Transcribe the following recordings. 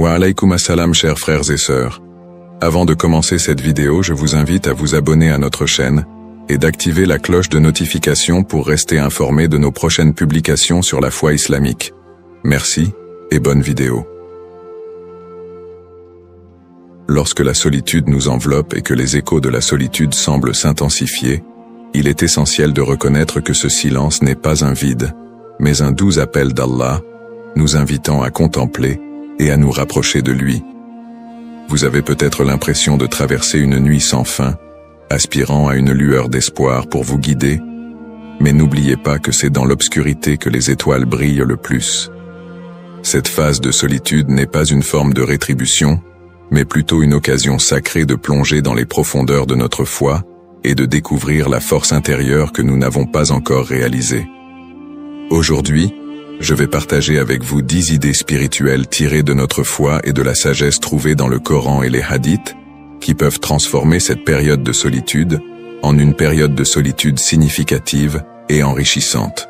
Wa alaykoum assalam chers frères et sœurs. Avant de commencer cette vidéo, je vous invite à vous abonner à notre chaîne et d'activer la cloche de notification pour rester informé de nos prochaines publications sur la foi islamique. Merci et bonne vidéo. Lorsque la solitude nous enveloppe et que les échos de la solitude semblent s'intensifier, il est essentiel de reconnaître que ce silence n'est pas un vide, mais un doux appel d'Allah, nous invitant à contempler et à nous rapprocher de lui. Vous avez peut-être l'impression de traverser une nuit sans fin, aspirant à une lueur d'espoir pour vous guider, mais n'oubliez pas que c'est dans l'obscurité que les étoiles brillent le plus. Cette phase de solitude n'est pas une forme de rétribution, mais plutôt une occasion sacrée de plonger dans les profondeurs de notre foi et de découvrir la force intérieure que nous n'avons pas encore réalisée. Aujourd'hui, je vais partager avec vous 10 idées spirituelles tirées de notre foi et de la sagesse trouvée dans le Coran et les hadiths, qui peuvent transformer cette période de solitude en une période de solitude significative et enrichissante.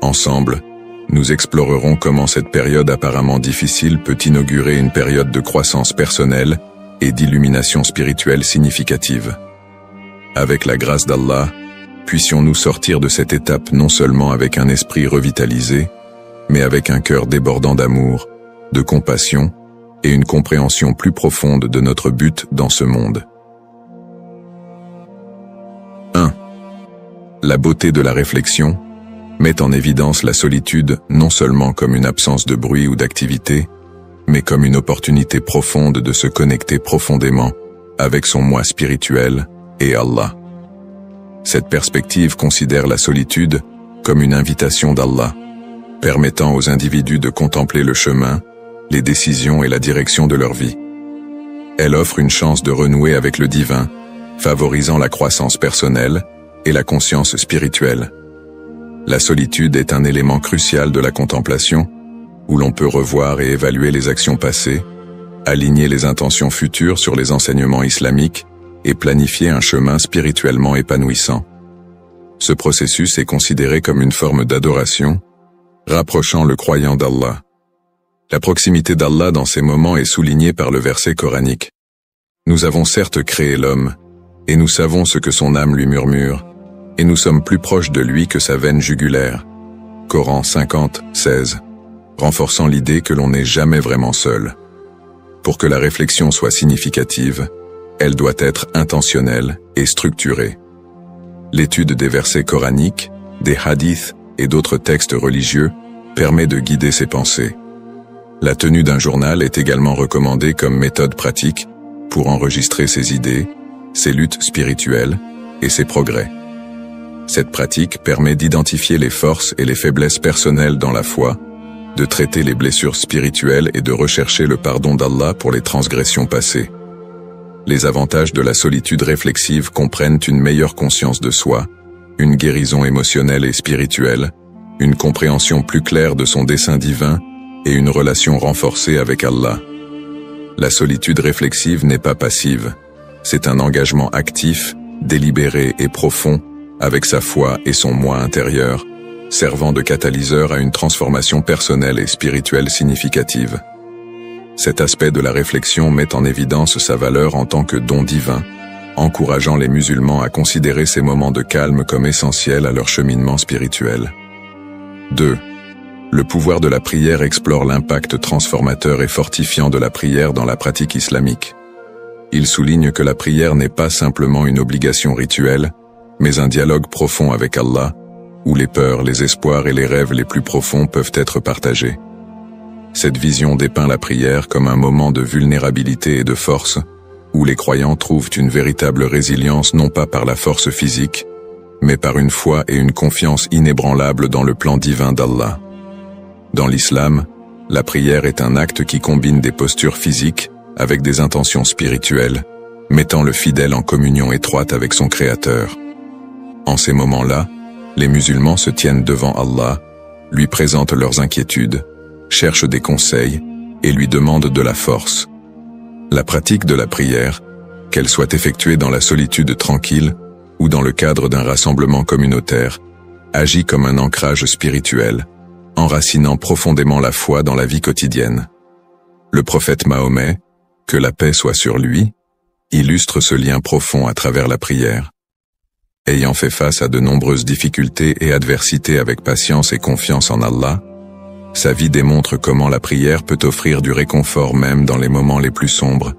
Ensemble, nous explorerons comment cette période apparemment difficile peut inaugurer une période de croissance personnelle et d'illumination spirituelle significative. Avec la grâce d'Allah, puissions-nous sortir de cette étape non seulement avec un esprit revitalisé, mais avec un cœur débordant d'amour, de compassion et une compréhension plus profonde de notre but dans ce monde. 1. La beauté de la réflexion met en évidence la solitude non seulement comme une absence de bruit ou d'activité, mais comme une opportunité profonde de se connecter profondément avec son moi spirituel et Allah. Cette perspective considère la solitude comme une invitation d'Allah, permettant aux individus de contempler le chemin, les décisions et la direction de leur vie. Elle offre une chance de renouer avec le divin, favorisant la croissance personnelle et la conscience spirituelle. La solitude est un élément crucial de la contemplation, où l'on peut revoir et évaluer les actions passées, aligner les intentions futures sur les enseignements islamiques, et planifier un chemin spirituellement épanouissant. Ce processus est considéré comme une forme d'adoration, rapprochant le croyant d'Allah. La proximité d'Allah dans ces moments est soulignée par le verset coranique. Nous avons certes créé l'homme, et nous savons ce que son âme lui murmure, et nous sommes plus proches de lui que sa veine jugulaire. Coran 50, 16, renforçant l'idée que l'on n'est jamais vraiment seul. Pour que la réflexion soit significative, elle doit être intentionnelle et structurée. L'étude des versets coraniques, des hadiths et d'autres textes religieux permet de guider ses pensées. La tenue d'un journal est également recommandée comme méthode pratique pour enregistrer ses idées, ses luttes spirituelles et ses progrès. Cette pratique permet d'identifier les forces et les faiblesses personnelles dans la foi, de traiter les blessures spirituelles et de rechercher le pardon d'Allah pour les transgressions passées. Les avantages de la solitude réflexive comprennent une meilleure conscience de soi, une guérison émotionnelle et spirituelle, une compréhension plus claire de son dessein divin et une relation renforcée avec Allah. La solitude réflexive n'est pas passive, c'est un engagement actif, délibéré et profond avec sa foi et son moi intérieur, servant de catalyseur à une transformation personnelle et spirituelle significative. Cet aspect de la réflexion met en évidence sa valeur en tant que don divin, encourageant les musulmans à considérer ces moments de calme comme essentiels à leur cheminement spirituel. 2. Le pouvoir de la prière explore l'impact transformateur et fortifiant de la prière dans la pratique islamique. Il souligne que la prière n'est pas simplement une obligation rituelle, mais un dialogue profond avec Allah, où les peurs, les espoirs et les rêves les plus profonds peuvent être partagés. Cette vision dépeint la prière comme un moment de vulnérabilité et de force, où les croyants trouvent une véritable résilience non pas par la force physique, mais par une foi et une confiance inébranlables dans le plan divin d'Allah. Dans l'islam, la prière est un acte qui combine des postures physiques avec des intentions spirituelles, mettant le fidèle en communion étroite avec son Créateur. En ces moments-là, les musulmans se tiennent devant Allah, lui présentent leurs inquiétudes, cherchent des conseils et lui demandent de la force. La pratique de la prière, qu'elle soit effectuée dans la solitude tranquille ou dans le cadre d'un rassemblement communautaire, agit comme un ancrage spirituel, enracinant profondément la foi dans la vie quotidienne. Le prophète Mahomet, que la paix soit sur lui, illustre ce lien profond à travers la prière. Ayant fait face à de nombreuses difficultés et adversités avec patience et confiance en Allah, sa vie démontre comment la prière peut offrir du réconfort même dans les moments les plus sombres,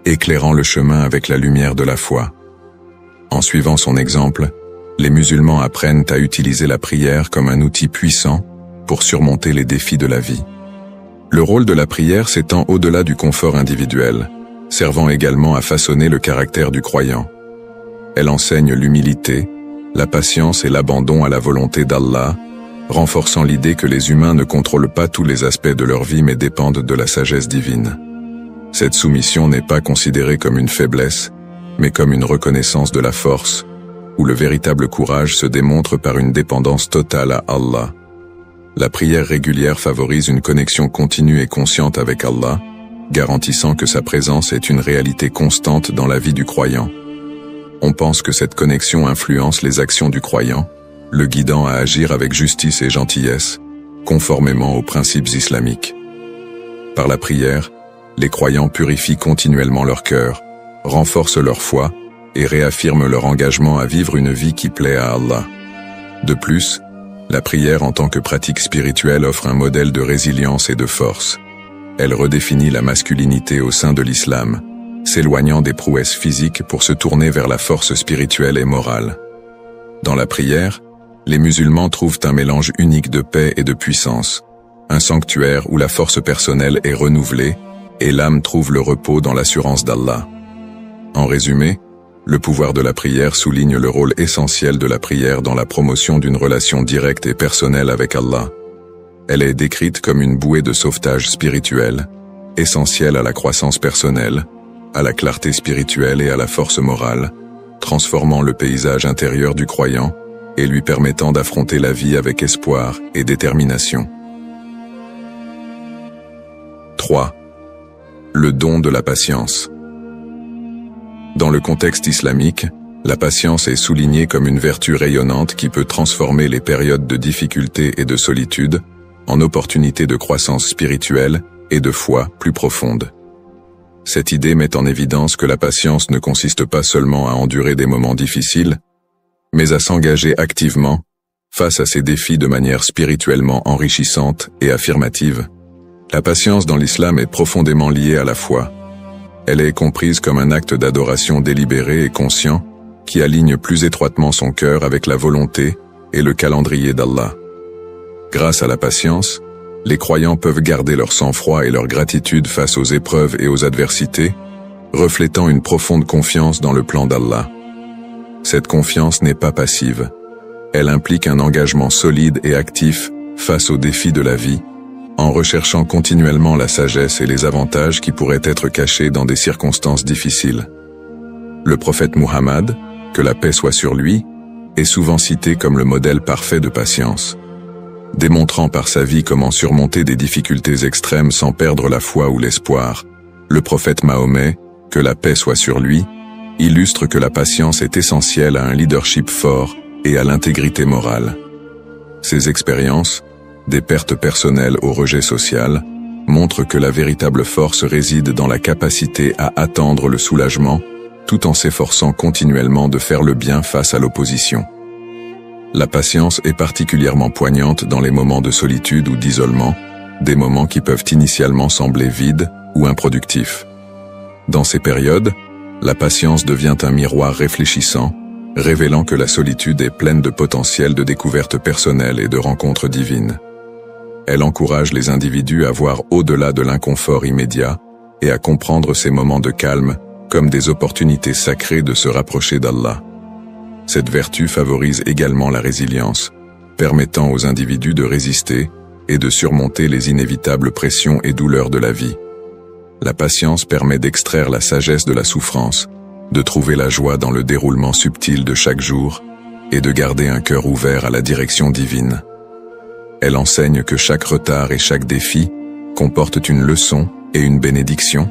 éclairant le chemin avec la lumière de la foi. En suivant son exemple, les musulmans apprennent à utiliser la prière comme un outil puissant pour surmonter les défis de la vie. Le rôle de la prière s'étend au-delà du confort individuel, servant également à façonner le caractère du croyant. Elle enseigne l'humilité, la patience et l'abandon à la volonté d'Allah, renforçant l'idée que les humains ne contrôlent pas tous les aspects de leur vie mais dépendent de la sagesse divine. Cette soumission n'est pas considérée comme une faiblesse, mais comme une reconnaissance de la force, où le véritable courage se démontre par une dépendance totale à Allah. La prière régulière favorise une connexion continue et consciente avec Allah, garantissant que sa présence est une réalité constante dans la vie du croyant. On pense que cette connexion influence les actions du croyant, le guidant à agir avec justice et gentillesse, conformément aux principes islamiques. Par la prière, les croyants purifient continuellement leur cœur, renforcent leur foi et réaffirment leur engagement à vivre une vie qui plaît à Allah. De plus, la prière en tant que pratique spirituelle offre un modèle de résilience et de force. Elle redéfinit la masculinité au sein de l'islam, s'éloignant des prouesses physiques pour se tourner vers la force spirituelle et morale. Dans la prière, les musulmans trouvent un mélange unique de paix et de puissance, un sanctuaire où la force personnelle est renouvelée et l'âme trouve le repos dans l'assurance d'Allah. En résumé, le pouvoir de la prière souligne le rôle essentiel de la prière dans la promotion d'une relation directe et personnelle avec Allah. Elle est décrite comme une bouée de sauvetage spirituel, essentielle à la croissance personnelle, à la clarté spirituelle et à la force morale, transformant le paysage intérieur du croyant et lui permettant d'affronter la vie avec espoir et détermination. 3. Le don de la patience. Dans le contexte islamique, la patience est soulignée comme une vertu rayonnante qui peut transformer les périodes de difficulté et de solitude en opportunités de croissance spirituelle et de foi plus profonde. Cette idée met en évidence que la patience ne consiste pas seulement à endurer des moments difficiles, mais à s'engager activement face à ces défis de manière spirituellement enrichissante et affirmative. La patience dans l'islam est profondément liée à la foi. Elle est comprise comme un acte d'adoration délibéré et conscient qui aligne plus étroitement son cœur avec la volonté et le calendrier d'Allah. Grâce à la patience, les croyants peuvent garder leur sang-froid et leur gratitude face aux épreuves et aux adversités, reflétant une profonde confiance dans le plan d'Allah. Cette confiance n'est pas passive. Elle implique un engagement solide et actif face aux défis de la vie, en recherchant continuellement la sagesse et les avantages qui pourraient être cachés dans des circonstances difficiles. Le prophète Muhammad, que la paix soit sur lui, est souvent cité comme le modèle parfait de patience. Démontrant par sa vie comment surmonter des difficultés extrêmes sans perdre la foi ou l'espoir, le prophète Mahomet, que la paix soit sur lui, illustre que la patience est essentielle à un leadership fort et à l'intégrité morale. Ses expériences, des pertes personnelles au rejet social, montrent que la véritable force réside dans la capacité à attendre le soulagement, tout en s'efforçant continuellement de faire le bien face à l'opposition. La patience est particulièrement poignante dans les moments de solitude ou d'isolement, des moments qui peuvent initialement sembler vides ou improductifs. Dans ces périodes, la patience devient un miroir réfléchissant, révélant que la solitude est pleine de potentiel de découverte personnelle et de rencontres divines. Elle encourage les individus à voir au-delà de l'inconfort immédiat et à comprendre ces moments de calme comme des opportunités sacrées de se rapprocher d'Allah. Cette vertu favorise également la résilience, permettant aux individus de résister et de surmonter les inévitables pressions et douleurs de la vie. La patience permet d'extraire la sagesse de la souffrance, de trouver la joie dans le déroulement subtil de chaque jour et de garder un cœur ouvert à la direction divine. Elle enseigne que chaque retard et chaque défi comportent une leçon et une bénédiction,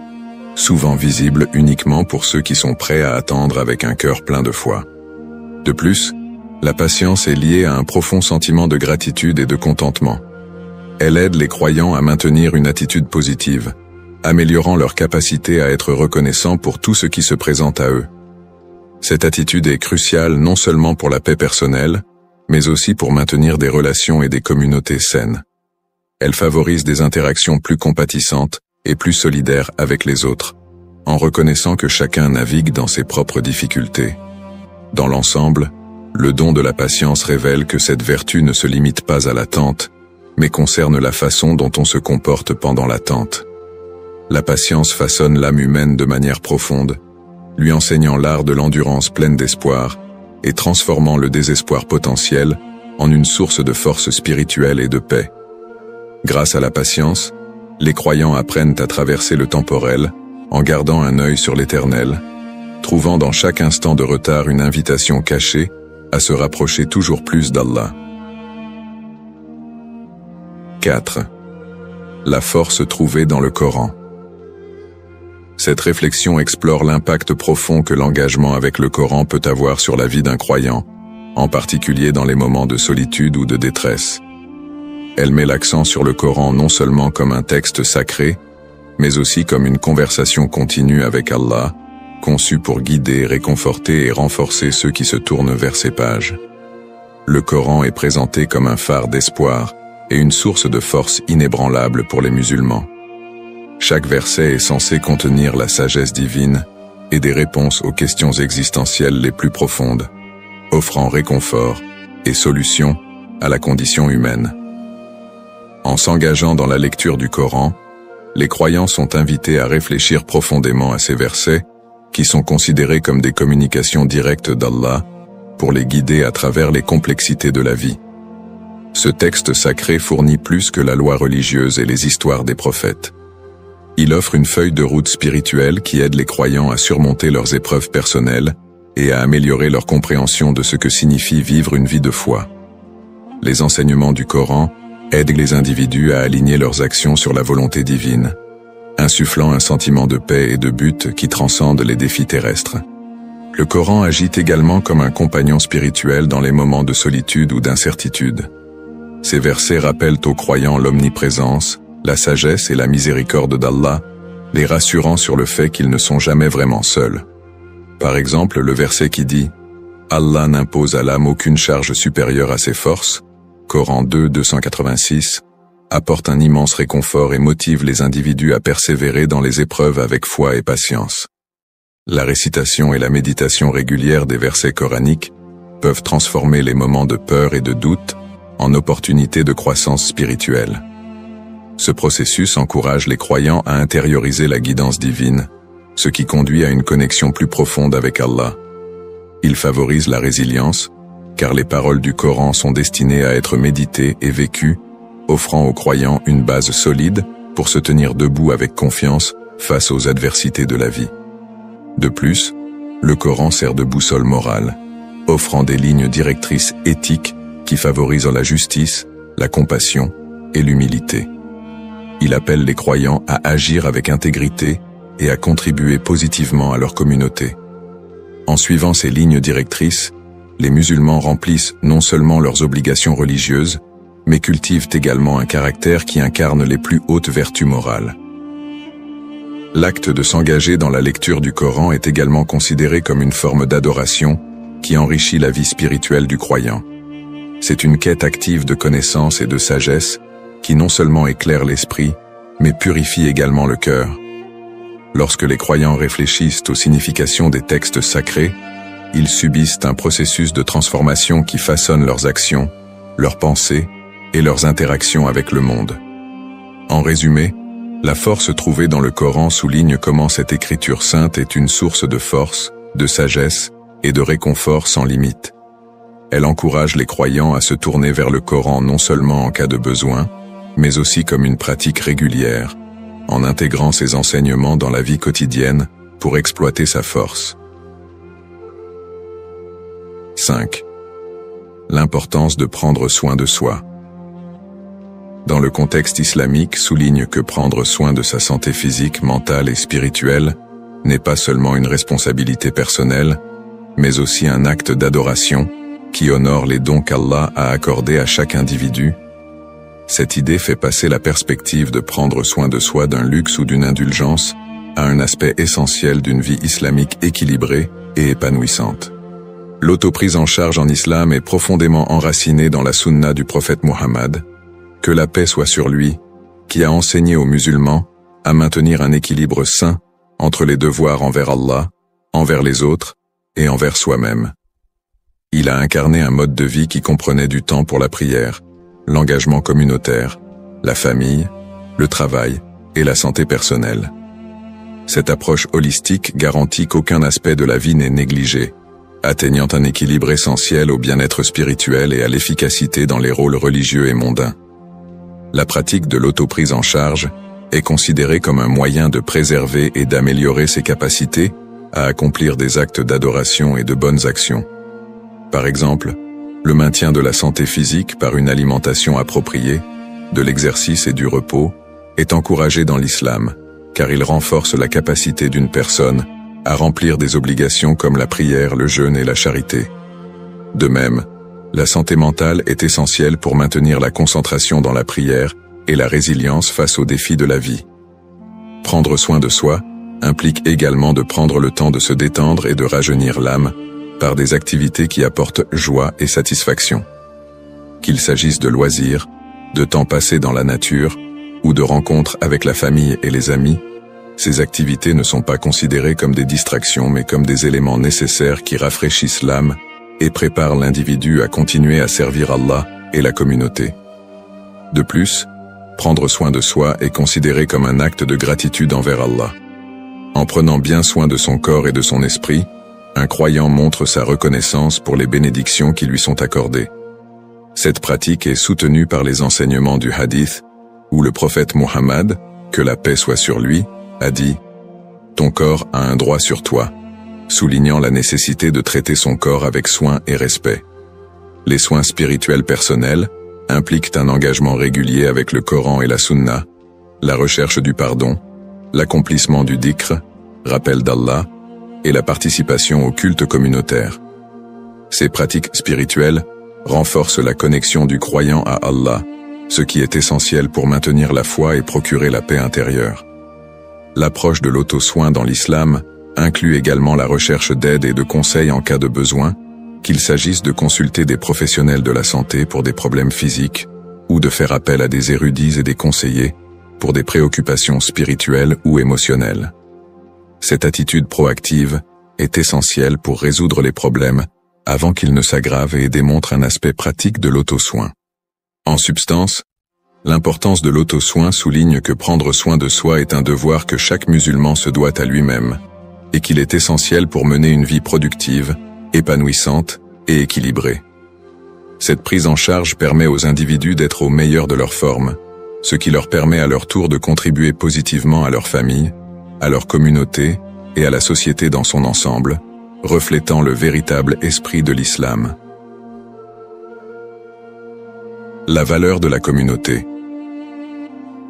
souvent visibles uniquement pour ceux qui sont prêts à attendre avec un cœur plein de foi. De plus, la patience est liée à un profond sentiment de gratitude et de contentement. Elle aide les croyants à maintenir une attitude positive, améliorant leur capacité à être reconnaissants pour tout ce qui se présente à eux. Cette attitude est cruciale non seulement pour la paix personnelle, mais aussi pour maintenir des relations et des communautés saines. Elle favorise des interactions plus compatissantes et plus solidaires avec les autres, en reconnaissant que chacun navigue dans ses propres difficultés. Dans l'ensemble, le don de la patience révèle que cette vertu ne se limite pas à l'attente, mais concerne la façon dont on se comporte pendant l'attente. La patience façonne l'âme humaine de manière profonde, lui enseignant l'art de l'endurance pleine d'espoir et transformant le désespoir potentiel en une source de force spirituelle et de paix. Grâce à la patience, les croyants apprennent à traverser le temporel en gardant un œil sur l'éternel, trouvant dans chaque instant de retard une invitation cachée à se rapprocher toujours plus d'Allah. 4. La force trouvée dans le Coran. Cette réflexion explore l'impact profond que l'engagement avec le Coran peut avoir sur la vie d'un croyant, en particulier dans les moments de solitude ou de détresse. Elle met l'accent sur le Coran non seulement comme un texte sacré, mais aussi comme une conversation continue avec Allah, conçue pour guider, réconforter et renforcer ceux qui se tournent vers ses pages. Le Coran est présenté comme un phare d'espoir et une source de force inébranlable pour les musulmans. Chaque verset est censé contenir la sagesse divine et des réponses aux questions existentielles les plus profondes, offrant réconfort et solution à la condition humaine. En s'engageant dans la lecture du Coran, les croyants sont invités à réfléchir profondément à ces versets, qui sont considérés comme des communications directes d'Allah pour les guider à travers les complexités de la vie. Ce texte sacré fournit plus que la loi religieuse et les histoires des prophètes. Il offre une feuille de route spirituelle qui aide les croyants à surmonter leurs épreuves personnelles et à améliorer leur compréhension de ce que signifie vivre une vie de foi. Les enseignements du Coran aident les individus à aligner leurs actions sur la volonté divine, insufflant un sentiment de paix et de but qui transcende les défis terrestres. Le Coran agit également comme un compagnon spirituel dans les moments de solitude ou d'incertitude. Ces versets rappellent aux croyants l'omniprésence, la sagesse et la miséricorde d'Allah, les rassurant sur le fait qu'ils ne sont jamais vraiment seuls. Par exemple, le verset qui dit « Allah n'impose à l'âme aucune charge supérieure à ses forces » Coran 2, 286, apporte un immense réconfort et motive les individus à persévérer dans les épreuves avec foi et patience. La récitation et la méditation régulière des versets coraniques peuvent transformer les moments de peur et de doute en opportunités de croissance spirituelle. Ce processus encourage les croyants à intérioriser la guidance divine, ce qui conduit à une connexion plus profonde avec Allah. Il favorise la résilience, car les paroles du Coran sont destinées à être méditées et vécues, offrant aux croyants une base solide pour se tenir debout avec confiance face aux adversités de la vie. De plus, le Coran sert de boussole morale, offrant des lignes directrices éthiques qui favorisent la justice, la compassion et l'humilité. Il appelle les croyants à agir avec intégrité et à contribuer positivement à leur communauté. En suivant ces lignes directrices, les musulmans remplissent non seulement leurs obligations religieuses, mais cultivent également un caractère qui incarne les plus hautes vertus morales. L'acte de s'engager dans la lecture du Coran est également considéré comme une forme d'adoration qui enrichit la vie spirituelle du croyant. C'est une quête active de connaissance et de sagesse qui non seulement éclaire l'esprit, mais purifie également le cœur. Lorsque les croyants réfléchissent aux significations des textes sacrés, ils subissent un processus de transformation qui façonne leurs actions, leurs pensées et leurs interactions avec le monde. En résumé, la force trouvée dans le Coran souligne comment cette écriture sainte est une source de force, de sagesse et de réconfort sans limite. Elle encourage les croyants à se tourner vers le Coran non seulement en cas de besoin, mais aussi comme une pratique régulière, en intégrant ses enseignements dans la vie quotidienne pour exploiter sa force. 5. L'importance de prendre soin de soi. Dans le contexte islamique, souligne que prendre soin de sa santé physique, mentale et spirituelle n'est pas seulement une responsabilité personnelle, mais aussi un acte d'adoration qui honore les dons qu'Allah a accordés à chaque individu. Cette idée fait passer la perspective de prendre soin de soi d'un luxe ou d'une indulgence à un aspect essentiel d'une vie islamique équilibrée et épanouissante. L'autoprise en charge en islam est profondément enracinée dans la sunna du prophète Muhammad, que la paix soit sur lui, qui a enseigné aux musulmans à maintenir un équilibre sain entre les devoirs envers Allah, envers les autres et envers soi-même. Il a incarné un mode de vie qui comprenait du temps pour la prière, l'engagement communautaire, la famille, le travail et la santé personnelle. Cette approche holistique garantit qu'aucun aspect de la vie n'est négligé, atteignant un équilibre essentiel au bien-être spirituel et à l'efficacité dans les rôles religieux et mondains. La pratique de l'autoprise en charge est considérée comme un moyen de préserver et d'améliorer ses capacités à accomplir des actes d'adoration et de bonnes actions. Par exemple, le maintien de la santé physique par une alimentation appropriée, de l'exercice et du repos est encouragé dans l'islam, car il renforce la capacité d'une personne à remplir des obligations comme la prière, le jeûne et la charité. De même, la santé mentale est essentielle pour maintenir la concentration dans la prière et la résilience face aux défis de la vie. Prendre soin de soi implique également de prendre le temps de se détendre et de rajeunir l'âme par des activités qui apportent joie et satisfaction. Qu'il s'agisse de loisirs, de temps passé dans la nature ou de rencontres avec la famille et les amis, ces activités ne sont pas considérées comme des distractions mais comme des éléments nécessaires qui rafraîchissent l'âme et préparent l'individu à continuer à servir Allah et la communauté. De plus, prendre soin de soi est considéré comme un acte de gratitude envers Allah. En prenant bien soin de son corps et de son esprit, un croyant montre sa reconnaissance pour les bénédictions qui lui sont accordées. Cette pratique est soutenue par les enseignements du hadith, où le prophète Muhammad, que la paix soit sur lui, a dit « Ton corps a un droit sur toi », soulignant la nécessité de traiter son corps avec soin et respect. Les soins spirituels personnels impliquent un engagement régulier avec le Coran et la Sunna, la recherche du pardon, l'accomplissement du dhikr, rappel d'Allah, et la participation au culte communautaire. Ces pratiques spirituelles renforcent la connexion du croyant à Allah, ce qui est essentiel pour maintenir la foi et procurer la paix intérieure. L'approche de l'auto-soin dans l'islam inclut également la recherche d'aide et de conseils en cas de besoin, qu'il s'agisse de consulter des professionnels de la santé pour des problèmes physiques ou de faire appel à des érudits et des conseillers pour des préoccupations spirituelles ou émotionnelles. Cette attitude proactive est essentielle pour résoudre les problèmes avant qu'ils ne s'aggravent et démontre un aspect pratique de l'auto-soin. En substance, l'importance de l'auto-soin souligne que prendre soin de soi est un devoir que chaque musulman se doit à lui-même, et qu'il est essentiel pour mener une vie productive, épanouissante et équilibrée. Cette prise en charge permet aux individus d'être au meilleur de leur forme, ce qui leur permet à leur tour de contribuer positivement à leur famille, à leur communauté et à la société dans son ensemble, reflétant le véritable esprit de l'islam. La valeur de la communauté.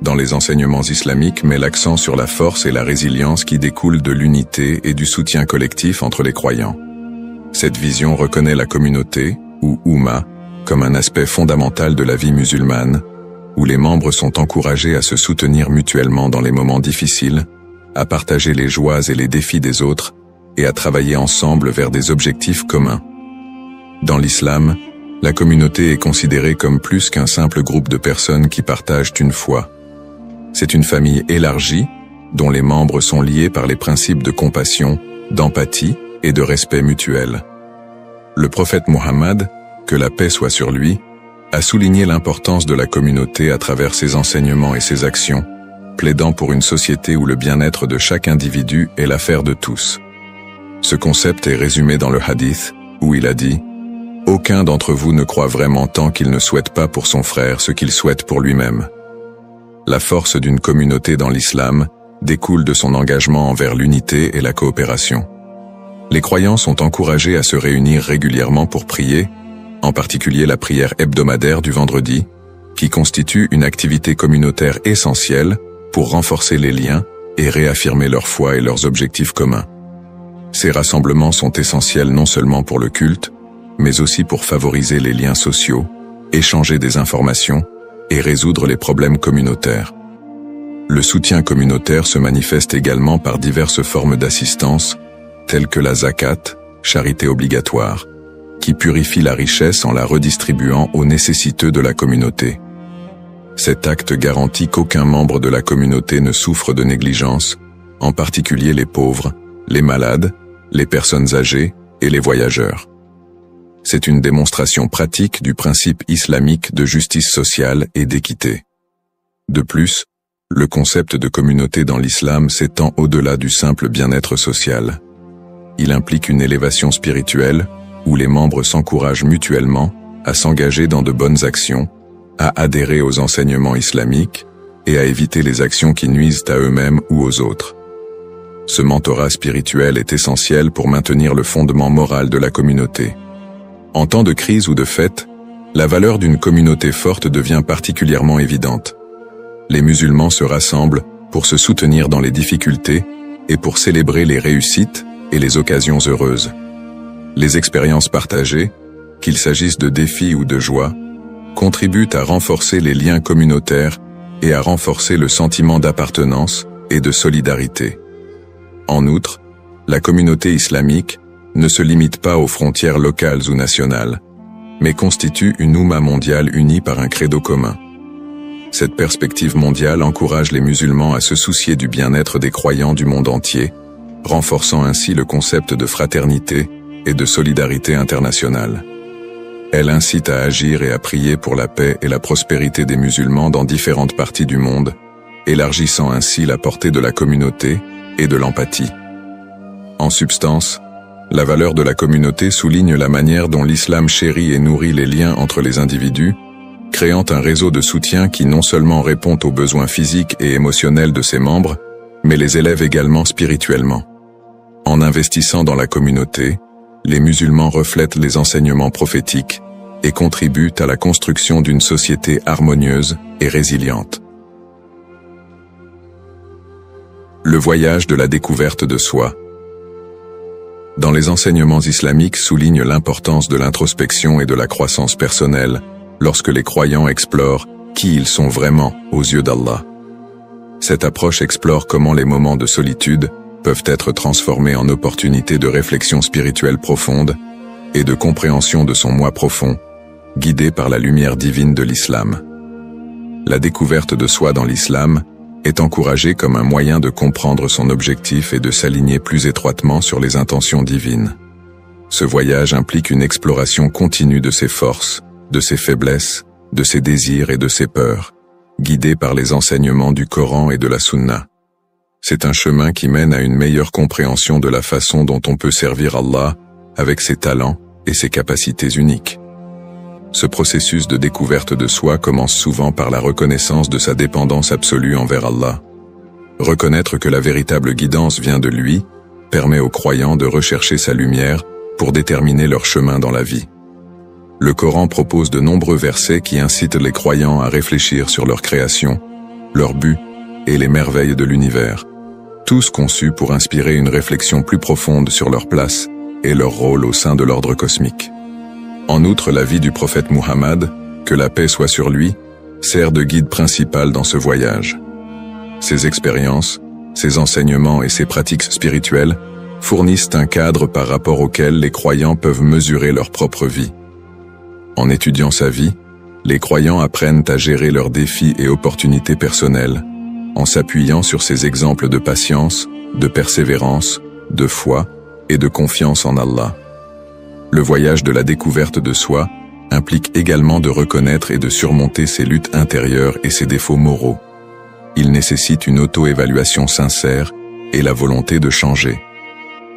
Dans les enseignements islamiques met l'accent sur la force et la résilience qui découlent de l'unité et du soutien collectif entre les croyants. Cette vision reconnaît la communauté, ou Ummah, comme un aspect fondamental de la vie musulmane, où les membres sont encouragés à se soutenir mutuellement dans les moments difficiles, à partager les joies et les défis des autres, et à travailler ensemble vers des objectifs communs. Dans l'islam, la communauté est considérée comme plus qu'un simple groupe de personnes qui partagent une foi. C'est une famille élargie, dont les membres sont liés par les principes de compassion, d'empathie et de respect mutuel. Le prophète Muhammad, que la paix soit sur lui, a souligné l'importance de la communauté à travers ses enseignements et ses actions, plaidant pour une société où le bien-être de chaque individu est l'affaire de tous. Ce concept est résumé dans le hadith, où il a dit « Aucun d'entre vous ne croit vraiment tant qu'il ne souhaite pas pour son frère ce qu'il souhaite pour lui-même. » La force d'une communauté dans l'islam découle de son engagement envers l'unité et la coopération. Les croyants sont encouragés à se réunir régulièrement pour prier, en particulier la prière hebdomadaire du vendredi, qui constitue une activité communautaire essentielle pour renforcer les liens et réaffirmer leur foi et leurs objectifs communs. Ces rassemblements sont essentiels non seulement pour le culte, mais aussi pour favoriser les liens sociaux, échanger des informations et résoudre les problèmes communautaires. Le soutien communautaire se manifeste également par diverses formes d'assistance, telles que la zakat, charité obligatoire, qui purifie la richesse en la redistribuant aux nécessiteux de la communauté. Cet acte garantit qu'aucun membre de la communauté ne souffre de négligence, en particulier les pauvres, les malades, les personnes âgées et les voyageurs. C'est une démonstration pratique du principe islamique de justice sociale et d'équité. De plus, le concept de communauté dans l'islam s'étend au-delà du simple bien-être social. Il implique une élévation spirituelle, où les membres s'encouragent mutuellement à s'engager dans de bonnes actions, à adhérer aux enseignements islamiques et à éviter les actions qui nuisent à eux-mêmes ou aux autres. Ce mentorat spirituel est essentiel pour maintenir le fondement moral de la communauté. En temps de crise ou de fête, la valeur d'une communauté forte devient particulièrement évidente. Les musulmans se rassemblent pour se soutenir dans les difficultés et pour célébrer les réussites et les occasions heureuses. Les expériences partagées, qu'il s'agisse de défis ou de joie, contribuent à renforcer les liens communautaires et à renforcer le sentiment d'appartenance et de solidarité. En outre, la communauté islamique ne se limite pas aux frontières locales ou nationales, mais constitue une oumma mondiale unie par un credo commun. Cette perspective mondiale encourage les musulmans à se soucier du bien-être des croyants du monde entier, renforçant ainsi le concept de fraternité et de solidarité internationale. Elle incite à agir et à prier pour la paix et la prospérité des musulmans dans différentes parties du monde, élargissant ainsi la portée de la communauté et de l'empathie. En substance, la valeur de la communauté souligne la manière dont l'islam chérit et nourrit les liens entre les individus, créant un réseau de soutien qui non seulement répond aux besoins physiques et émotionnels de ses membres, mais les élève également spirituellement. En investissant dans la communauté, les musulmans reflètent les enseignements prophétiques et contribuent à la construction d'une société harmonieuse et résiliente. Le voyage de la découverte de soi. Dans les enseignements islamiques souligne l'importance de l'introspection et de la croissance personnelle lorsque les croyants explorent qui ils sont vraiment aux yeux d'Allah. Cette approche explore comment les moments de solitude peuvent être transformés en opportunités de réflexion spirituelle profonde et de compréhension de son moi profond, guidé par la lumière divine de l'islam. La découverte de soi dans l'islam est encouragée comme un moyen de comprendre son objectif et de s'aligner plus étroitement sur les intentions divines. Ce voyage implique une exploration continue de ses forces, de ses faiblesses, de ses désirs et de ses peurs, guidé par les enseignements du Coran et de la Sunna. C'est un chemin qui mène à une meilleure compréhension de la façon dont on peut servir Allah avec ses talents et ses capacités uniques. Ce processus de découverte de soi commence souvent par la reconnaissance de sa dépendance absolue envers Allah. Reconnaître que la véritable guidance vient de lui permet aux croyants de rechercher sa lumière pour déterminer leur chemin dans la vie. Le Coran propose de nombreux versets qui incitent les croyants à réfléchir sur leur création, leur but et les merveilles de l'univers, tous conçus pour inspirer une réflexion plus profonde sur leur place et leur rôle au sein de l'ordre cosmique. En outre, la vie du prophète Muhammad, que la paix soit sur lui, sert de guide principal dans ce voyage. Ses expériences, ses enseignements et ses pratiques spirituelles fournissent un cadre par rapport auquel les croyants peuvent mesurer leur propre vie. En étudiant sa vie, les croyants apprennent à gérer leurs défis et opportunités personnelles, en s'appuyant sur ses exemples de patience, de persévérance, de foi et de confiance en Allah. Le voyage de la découverte de soi implique également de reconnaître et de surmonter ses luttes intérieures et ses défauts moraux. Il nécessite une auto-évaluation sincère et la volonté de changer.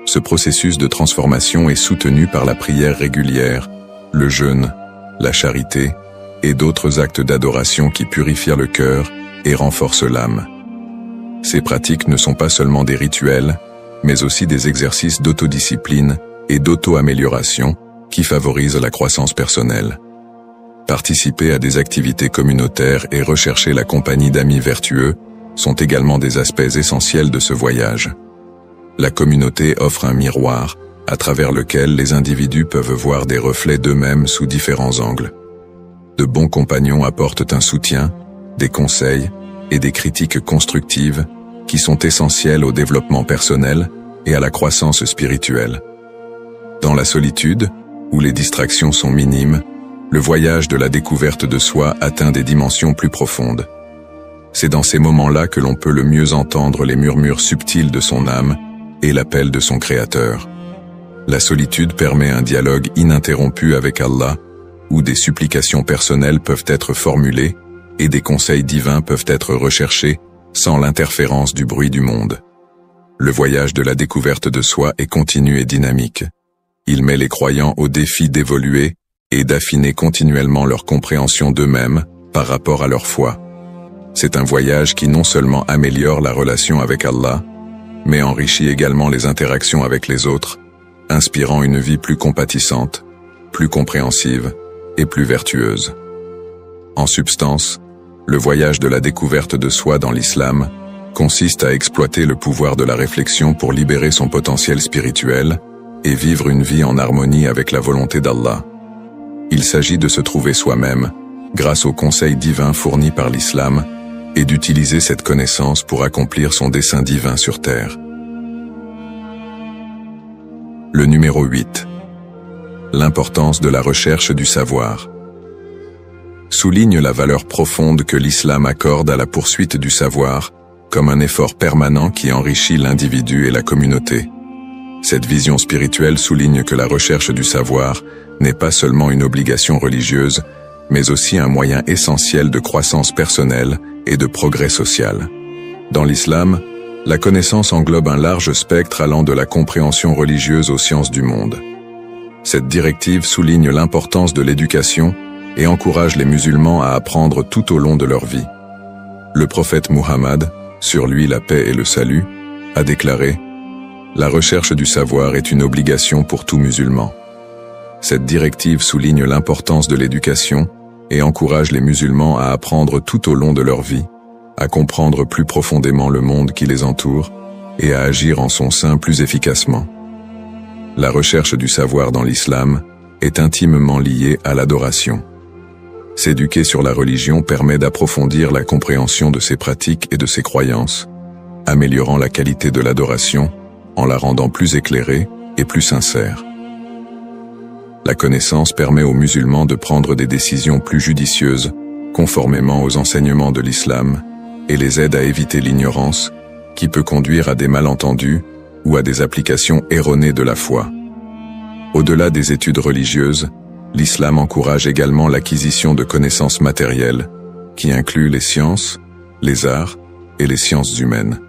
Ce processus de transformation est soutenu par la prière régulière, le jeûne, la charité et d'autres actes d'adoration qui purifient le cœur et renforcent l'âme. Ces pratiques ne sont pas seulement des rituels, mais aussi des exercices d'autodiscipline et d'auto-amélioration qui favorisent la croissance personnelle. Participer à des activités communautaires et rechercher la compagnie d'amis vertueux sont également des aspects essentiels de ce voyage. La communauté offre un miroir à travers lequel les individus peuvent voir des reflets d'eux-mêmes sous différents angles. de bons compagnons apportent un soutien, des conseils et des critiques constructives qui sont essentielles au développement personnel et à la croissance spirituelle. Dans la solitude, où les distractions sont minimes, le voyage de la découverte de soi atteint des dimensions plus profondes. C'est dans ces moments-là que l'on peut le mieux entendre les murmures subtils de son âme et l'appel de son Créateur. La solitude permet un dialogue ininterrompu avec Allah, où des supplications personnelles peuvent être formulées et des conseils divins peuvent être recherchés sans l'interférence du bruit du monde. Le voyage de la découverte de soi est continu et dynamique. Il met les croyants au défi d'évoluer et d'affiner continuellement leur compréhension d'eux-mêmes par rapport à leur foi. C'est un voyage qui non seulement améliore la relation avec Allah, mais enrichit également les interactions avec les autres, inspirant une vie plus compatissante, plus compréhensive et plus vertueuse. En substance, le voyage de la découverte de soi dans l'islam consiste à exploiter le pouvoir de la réflexion pour libérer son potentiel spirituel et vivre une vie en harmonie avec la volonté d'Allah. Il s'agit de se trouver soi-même, grâce aux conseils divins fournis par l'islam, et d'utiliser cette connaissance pour accomplir son dessein divin sur terre. Le numéro 8. L'importance de la recherche du savoir. Souligne la valeur profonde que l'islam accorde à la poursuite du savoir, comme un effort permanent qui enrichit l'individu et la communauté. Cette vision spirituelle souligne que la recherche du savoir n'est pas seulement une obligation religieuse, mais aussi un moyen essentiel de croissance personnelle et de progrès social. Dans l'islam, la connaissance englobe un large spectre allant de la compréhension religieuse aux sciences du monde. Cette directive souligne l'importance de l'éducation et encourage les musulmans à apprendre tout au long de leur vie. Le prophète Muhammad, sur lui la paix et le salut, a déclaré « La recherche du savoir est une obligation pour tout musulman ». Cette directive souligne l'importance de l'éducation et encourage les musulmans à apprendre tout au long de leur vie, à comprendre plus profondément le monde qui les entoure et à agir en son sein plus efficacement. La recherche du savoir dans l'islam est intimement liée à l'adoration. S'éduquer sur la religion permet d'approfondir la compréhension de ses pratiques et de ses croyances, améliorant la qualité de l'adoration en la rendant plus éclairée et plus sincère. La connaissance permet aux musulmans de prendre des décisions plus judicieuses, conformément aux enseignements de l'islam, et les aide à éviter l'ignorance, qui peut conduire à des malentendus ou à des applications erronées de la foi. Au-delà des études religieuses, l'islam encourage également l'acquisition de connaissances matérielles, qui incluent les sciences, les arts et les sciences humaines.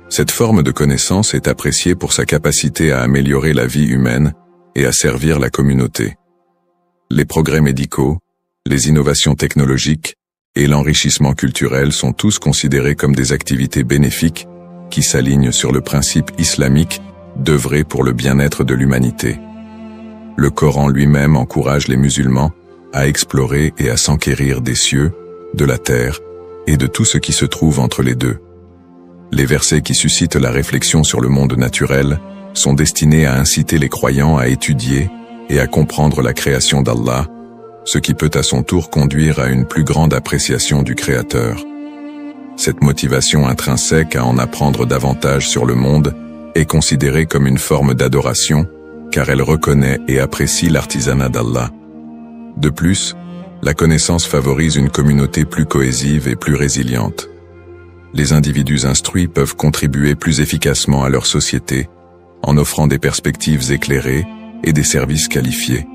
Cette forme de connaissance est appréciée pour sa capacité à améliorer la vie humaine et à servir la communauté. Les progrès médicaux, les innovations technologiques et l'enrichissement culturel sont tous considérés comme des activités bénéfiques qui s'alignent sur le principe islamique d'œuvrer pour le bien-être de l'humanité. Le Coran lui-même encourage les musulmans à explorer et à s'enquérir des cieux, de la terre et de tout ce qui se trouve entre les deux. Les versets qui suscitent la réflexion sur le monde naturel sont destinés à inciter les croyants à étudier et à comprendre la création d'Allah, ce qui peut à son tour conduire à une plus grande appréciation du Créateur. Cette motivation intrinsèque à en apprendre davantage sur le monde est considérée comme une forme d'adoration, car elle reconnaît et apprécie l'artisanat d'Allah. De plus, la connaissance favorise une communauté plus cohésive et plus résiliente. Les individus instruits peuvent contribuer plus efficacement à leur société, en offrant des perspectives éclairées et des services qualifiés.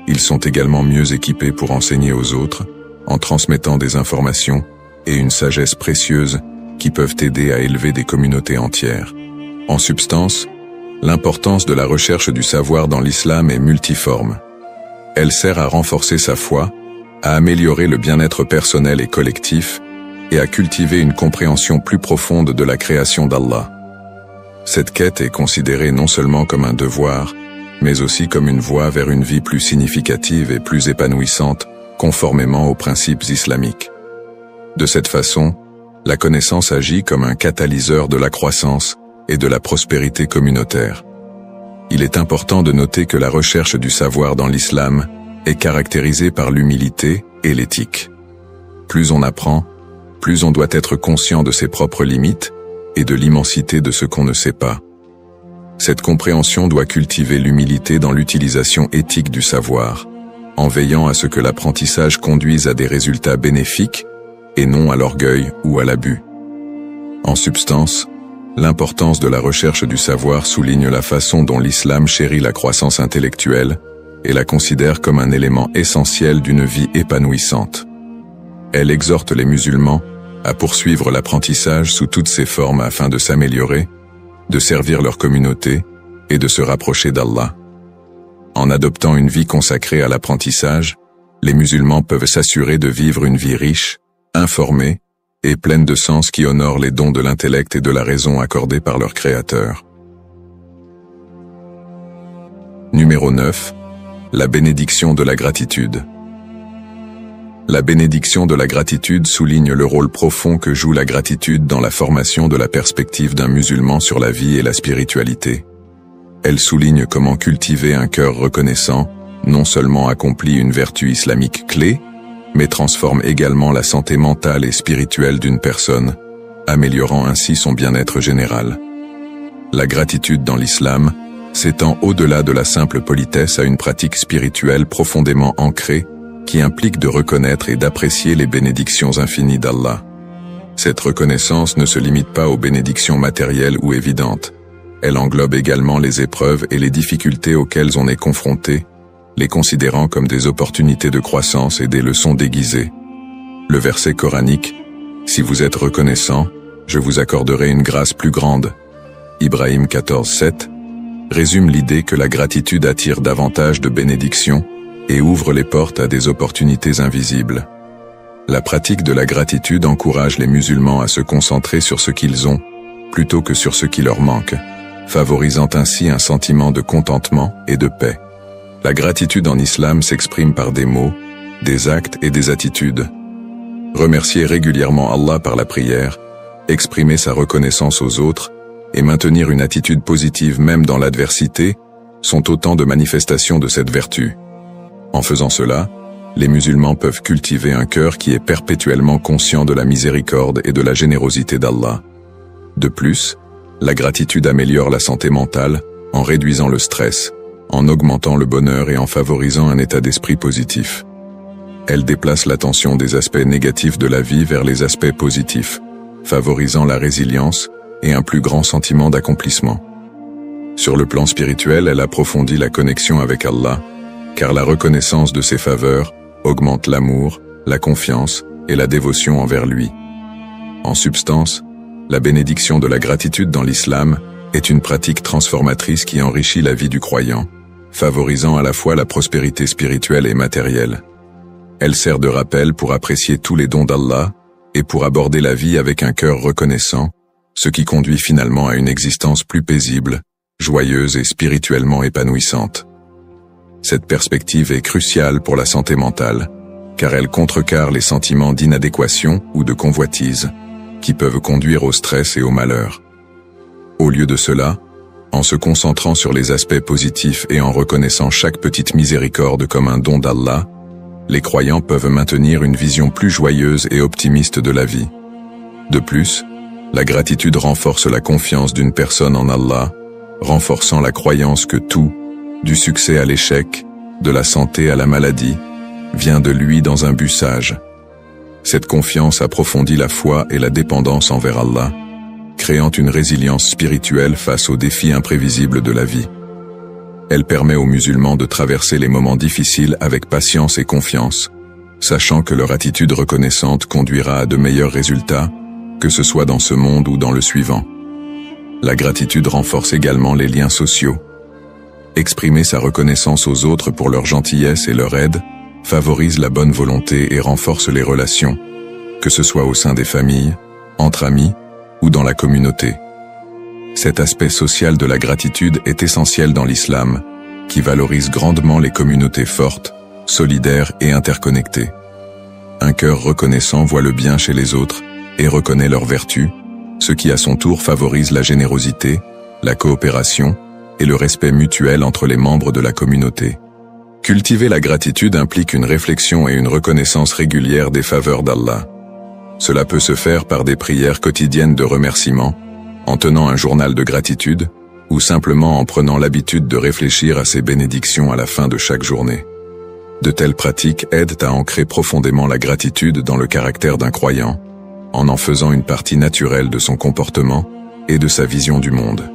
Ils sont également mieux équipés pour enseigner aux autres, en transmettant des informations et une sagesse précieuse qui peuvent aider à élever des communautés entières. En substance, l'importance de la recherche du savoir dans l'islam est multiforme. Elle sert à renforcer sa foi, à améliorer le bien-être personnel et collectif, et à cultiver une compréhension plus profonde de la création d'Allah. Cette quête est considérée non seulement comme un devoir, mais aussi comme une voie vers une vie plus significative et plus épanouissante, conformément aux principes islamiques. De cette façon, la connaissance agit comme un catalyseur de la croissance et de la prospérité communautaire. Il est important de noter que la recherche du savoir dans l'islam est caractérisée par l'humilité et l'éthique. Plus on apprend, plus on doit être conscient de ses propres limites et de l'immensité de ce qu'on ne sait pas. Cette compréhension doit cultiver l'humilité dans l'utilisation éthique du savoir, en veillant à ce que l'apprentissage conduise à des résultats bénéfiques et non à l'orgueil ou à l'abus. En substance, l'importance de la recherche du savoir souligne la façon dont l'islam chérit la croissance intellectuelle et la considère comme un élément essentiel d'une vie épanouissante. Elle exhorte les musulmans à poursuivre l'apprentissage sous toutes ses formes afin de s'améliorer, de servir leur communauté et de se rapprocher d'Allah. En adoptant une vie consacrée à l'apprentissage, les musulmans peuvent s'assurer de vivre une vie riche, informée et pleine de sens qui honore les dons de l'intellect et de la raison accordés par leur Créateur. Numéro 9. La bénédiction de la gratitude. La bénédiction de la gratitude souligne le rôle profond que joue la gratitude dans la formation de la perspective d'un musulman sur la vie et la spiritualité. Elle souligne comment cultiver un cœur reconnaissant, non seulement accomplit une vertu islamique clé, mais transforme également la santé mentale et spirituelle d'une personne, améliorant ainsi son bien-être général. La gratitude dans l'islam s'étend au-delà de la simple politesse à une pratique spirituelle profondément ancrée qui implique de reconnaître et d'apprécier les bénédictions infinies d'Allah. Cette reconnaissance ne se limite pas aux bénédictions matérielles ou évidentes. Elle englobe également les épreuves et les difficultés auxquelles on est confronté, les considérant comme des opportunités de croissance et des leçons déguisées. Le verset coranique « Si vous êtes reconnaissant, je vous accorderai une grâce plus grande » Ibrahim 14:7 résume l'idée que la gratitude attire davantage de bénédictions et ouvre les portes à des opportunités invisibles. La pratique de la gratitude encourage les musulmans à se concentrer sur ce qu'ils ont, plutôt que sur ce qui leur manque, favorisant ainsi un sentiment de contentement et de paix. La gratitude en islam s'exprime par des mots, des actes et des attitudes. Remercier régulièrement Allah par la prière, exprimer sa reconnaissance aux autres et maintenir une attitude positive même dans l'adversité sont autant de manifestations de cette vertu. En faisant cela, les musulmans peuvent cultiver un cœur qui est perpétuellement conscient de la miséricorde et de la générosité d'Allah. De plus, la gratitude améliore la santé mentale en réduisant le stress, en augmentant le bonheur et en favorisant un état d'esprit positif. Elle déplace l'attention des aspects négatifs de la vie vers les aspects positifs, favorisant la résilience et un plus grand sentiment d'accomplissement. Sur le plan spirituel, elle approfondit la connexion avec Allah, car la reconnaissance de ses faveurs augmente l'amour, la confiance et la dévotion envers lui. En substance, la bénédiction de la gratitude dans l'islam est une pratique transformatrice qui enrichit la vie du croyant, favorisant à la fois la prospérité spirituelle et matérielle. Elle sert de rappel pour apprécier tous les dons d'Allah et pour aborder la vie avec un cœur reconnaissant, ce qui conduit finalement à une existence plus paisible, joyeuse et spirituellement épanouissante. Cette perspective est cruciale pour la santé mentale, car elle contrecarre les sentiments d'inadéquation ou de convoitise, qui peuvent conduire au stress et au malheur. Au lieu de cela, en se concentrant sur les aspects positifs et en reconnaissant chaque petite miséricorde comme un don d'Allah, les croyants peuvent maintenir une vision plus joyeuse et optimiste de la vie. De plus, la gratitude renforce la confiance d'une personne en Allah, renforçant la croyance que tout, du succès à l'échec, de la santé à la maladie, vient de lui dans un but sage. Cette confiance approfondit la foi et la dépendance envers Allah, créant une résilience spirituelle face aux défis imprévisibles de la vie. Elle permet aux musulmans de traverser les moments difficiles avec patience et confiance, sachant que leur attitude reconnaissante conduira à de meilleurs résultats, que ce soit dans ce monde ou dans le suivant. La gratitude renforce également les liens sociaux. Exprimer sa reconnaissance aux autres pour leur gentillesse et leur aide favorise la bonne volonté et renforce les relations, que ce soit au sein des familles, entre amis ou dans la communauté. Cet aspect social de la gratitude est essentiel dans l'islam, qui valorise grandement les communautés fortes, solidaires et interconnectées. Un cœur reconnaissant voit le bien chez les autres et reconnaît leurs vertus, ce qui à son tour favorise la générosité, la coopération et le respect mutuel entre les membres de la communauté. Cultiver la gratitude implique une réflexion et une reconnaissance régulière des faveurs d'Allah. Cela peut se faire par des prières quotidiennes de remerciement, en tenant un journal de gratitude, ou simplement en prenant l'habitude de réfléchir à ses bénédictions à la fin de chaque journée. De telles pratiques aident à ancrer profondément la gratitude dans le caractère d'un croyant, en faisant une partie naturelle de son comportement et de sa vision du monde.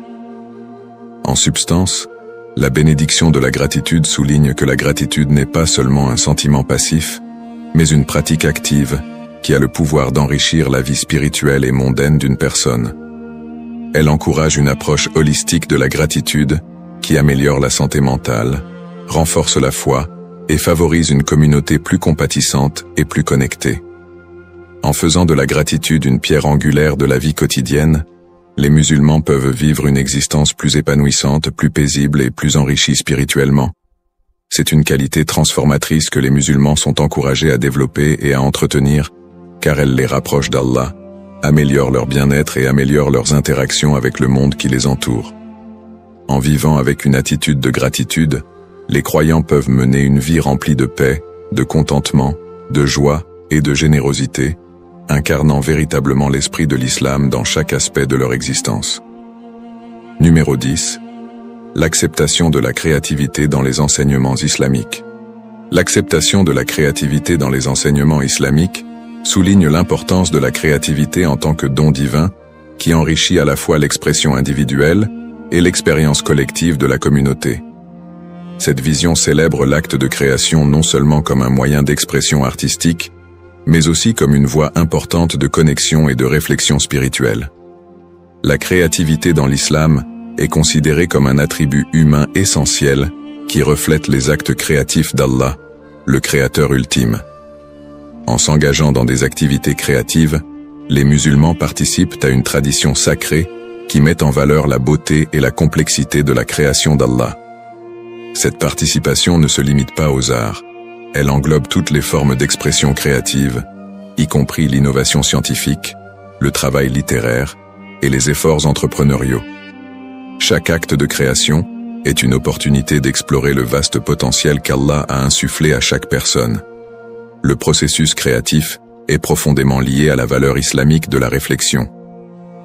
En substance, la bénédiction de la gratitude souligne que la gratitude n'est pas seulement un sentiment passif, mais une pratique active qui a le pouvoir d'enrichir la vie spirituelle et mondaine d'une personne. Elle encourage une approche holistique de la gratitude qui améliore la santé mentale, renforce la foi et favorise une communauté plus compatissante et plus connectée. En faisant de la gratitude une pierre angulaire de la vie quotidienne, les musulmans peuvent vivre une existence plus épanouissante, plus paisible et plus enrichie spirituellement. C'est une qualité transformatrice que les musulmans sont encouragés à développer et à entretenir, car elle les rapproche d'Allah, améliore leur bien-être et améliore leurs interactions avec le monde qui les entoure. En vivant avec une attitude de gratitude, les croyants peuvent mener une vie remplie de paix, de contentement, de joie et de générosité, incarnant véritablement l'esprit de l'islam dans chaque aspect de leur existence. Numéro 10. L'acceptation de la créativité dans les enseignements islamiques. L'acceptation de la créativité dans les enseignements islamiques souligne l'importance de la créativité en tant que don divin qui enrichit à la fois l'expression individuelle et l'expérience collective de la communauté. Cette vision célèbre l'acte de création non seulement comme un moyen d'expression artistique, mais aussi comme une voie importante de connexion et de réflexion spirituelle. La créativité dans l'islam est considérée comme un attribut humain essentiel qui reflète les actes créatifs d'Allah, le Créateur ultime. En s'engageant dans des activités créatives, les musulmans participent à une tradition sacrée qui met en valeur la beauté et la complexité de la création d'Allah. Cette participation ne se limite pas aux arts. Elle englobe toutes les formes d'expression créative, y compris l'innovation scientifique, le travail littéraire et les efforts entrepreneuriaux. Chaque acte de création est une opportunité d'explorer le vaste potentiel qu'Allah a insufflé à chaque personne. Le processus créatif est profondément lié à la valeur islamique de la réflexion.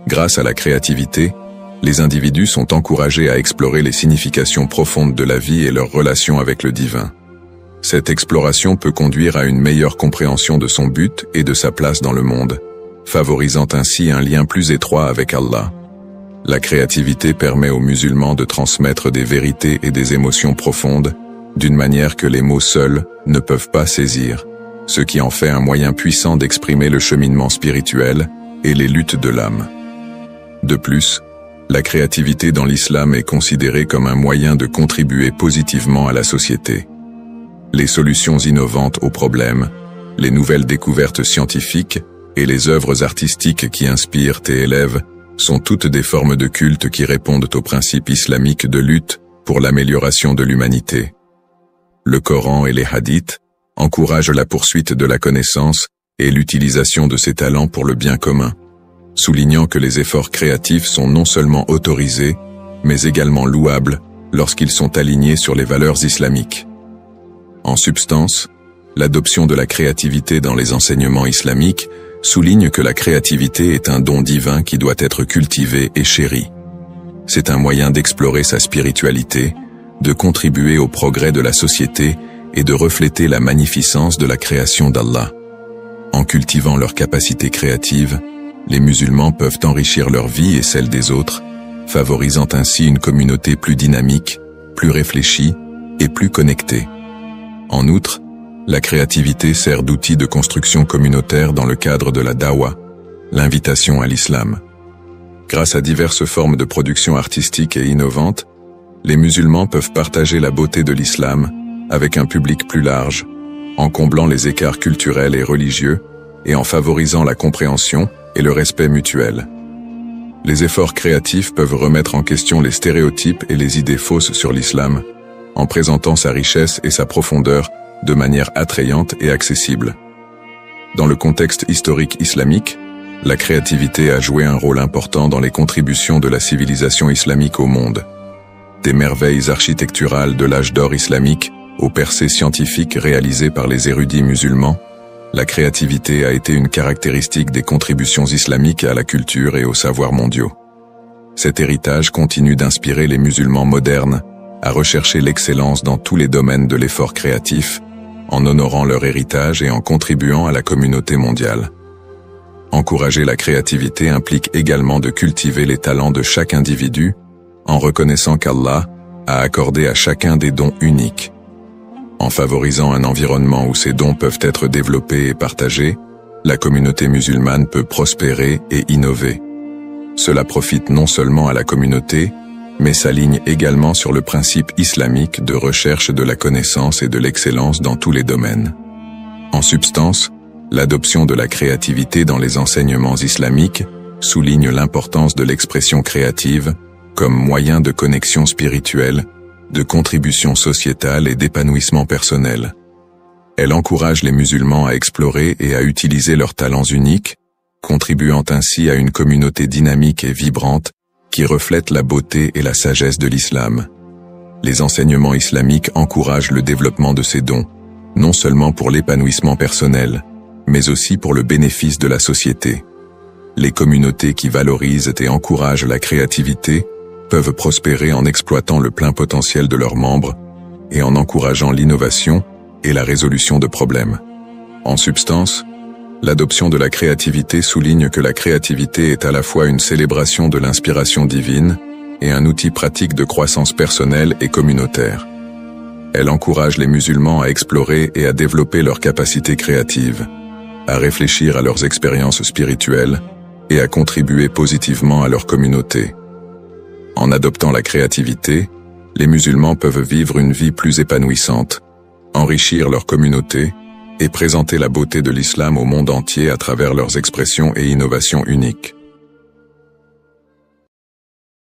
Grâce à la créativité, les individus sont encouragés à explorer les significations profondes de la vie et leurs relations avec le divin. Cette exploration peut conduire à une meilleure compréhension de son but et de sa place dans le monde, favorisant ainsi un lien plus étroit avec Allah. La créativité permet aux musulmans de transmettre des vérités et des émotions profondes, d'une manière que les mots seuls ne peuvent pas saisir, ce qui en fait un moyen puissant d'exprimer le cheminement spirituel et les luttes de l'âme. De plus, la créativité dans l'islam est considérée comme un moyen de contribuer positivement à la société. Les solutions innovantes aux problèmes, les nouvelles découvertes scientifiques et les œuvres artistiques qui inspirent et élèvent sont toutes des formes de culte qui répondent aux principes islamiques de lutte pour l'amélioration de l'humanité. Le Coran et les hadiths encouragent la poursuite de la connaissance et l'utilisation de ces talents pour le bien commun, soulignant que les efforts créatifs sont non seulement autorisés, mais également louables lorsqu'ils sont alignés sur les valeurs islamiques. En substance, l'adoption de la créativité dans les enseignements islamiques souligne que la créativité est un don divin qui doit être cultivé et chéri. C'est un moyen d'explorer sa spiritualité, de contribuer au progrès de la société et de refléter la magnificence de la création d'Allah. En cultivant leurs capacités créatives, les musulmans peuvent enrichir leur vie et celle des autres, favorisant ainsi une communauté plus dynamique, plus réfléchie et plus connectée. En outre, la créativité sert d'outil de construction communautaire dans le cadre de la dawa, l'invitation à l'islam. Grâce à diverses formes de production artistique et innovantes, les musulmans peuvent partager la beauté de l'islam avec un public plus large, en comblant les écarts culturels et religieux et en favorisant la compréhension et le respect mutuel. Les efforts créatifs peuvent remettre en question les stéréotypes et les idées fausses sur l'islam, en présentant sa richesse et sa profondeur de manière attrayante et accessible. Dans le contexte historique islamique, la créativité a joué un rôle important dans les contributions de la civilisation islamique au monde. Des merveilles architecturales de l'âge d'or islamique aux percées scientifiques réalisées par les érudits musulmans, la créativité a été une caractéristique des contributions islamiques à la culture et aux savoirs mondiaux. Cet héritage continue d'inspirer les musulmans modernes à rechercher l'excellence dans tous les domaines de l'effort créatif, en honorant leur héritage et en contribuant à la communauté mondiale. Encourager la créativité implique également de cultiver les talents de chaque individu, en reconnaissant qu'Allah a accordé à chacun des dons uniques. En favorisant un environnement où ces dons peuvent être développés et partagés, la communauté musulmane peut prospérer et innover. Cela profite non seulement à la communauté, mais s'aligne également sur le principe islamique de recherche de la connaissance et de l'excellence dans tous les domaines. En substance, l'adoption de la créativité dans les enseignements islamiques souligne l'importance de l'expression créative comme moyen de connexion spirituelle, de contribution sociétale et d'épanouissement personnel. Elle encourage les musulmans à explorer et à utiliser leurs talents uniques, contribuant ainsi à une communauté dynamique et vibrante qui reflète la beauté et la sagesse de l'islam. Les enseignements islamiques encouragent le développement de ces dons, non seulement pour l'épanouissement personnel, mais aussi pour le bénéfice de la société. Les communautés qui valorisent et encouragent la créativité peuvent prospérer en exploitant le plein potentiel de leurs membres et en encourageant l'innovation et la résolution de problèmes. En substance, l'adoption de la créativité souligne que la créativité est à la fois une célébration de l'inspiration divine et un outil pratique de croissance personnelle et communautaire. Elle encourage les musulmans à explorer et à développer leurs capacités créatives, à réfléchir à leurs expériences spirituelles et à contribuer positivement à leur communauté. En adoptant la créativité, les musulmans peuvent vivre une vie plus épanouissante, enrichir leur communauté et présenter la beauté de l'islam au monde entier à travers leurs expressions et innovations uniques.